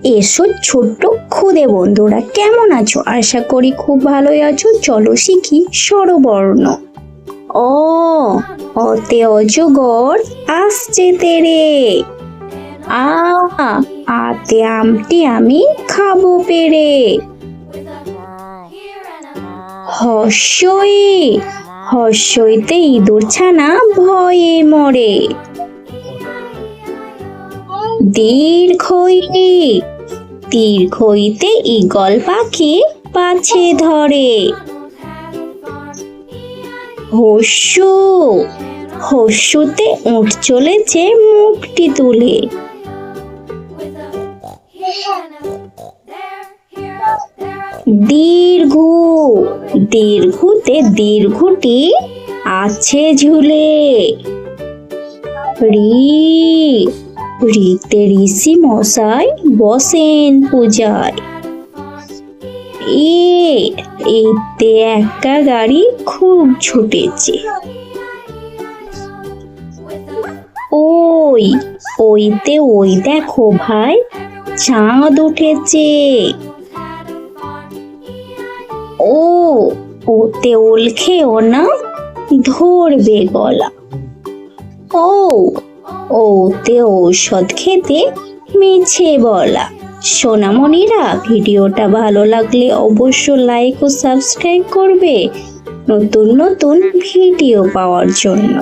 এসো ছোট্ট খুদে বন্ধুরা, কেমন আছো? আশা করি খুব ভালোই আছো। চলো শিখি স্বরবর্ণ। অ, অতে অজগর আসছে তেরে। আ, আতে আমটি আমি খাবো পেরে। হর্ষই, হর্ষইতে ইঁদুর ছানা ভয়ে মরে। দীর্ঘই, দীর্ঘইতে ঈগল পাখি পাছে ধরে। হস্যু, হস্যুতে উঠ চলেছে মুখটি তুলে। দীর্ঘ, দীর্ঘতে দীর্ঘটি আছে ঝুলে। ঋ, ঋতে ঋষি মশাই বসেন পূজায়। এতে একটা গাড়ি খুব ছুটেছে। ওই, ওইতে ওই দেখো ভাই চাঁদ উঠেছে। ও, ওতে ওল খেও না ধরবে গলা। ও, ওতে ঔষধ খেতে মিছে বলা। সোনামণিরা, ভিডিওটা ভালো লাগলে অবশ্য লাইক ও সাবস্ক্রাইব করবে নতুন নতুন ভিডিও পাওয়ার জন্য।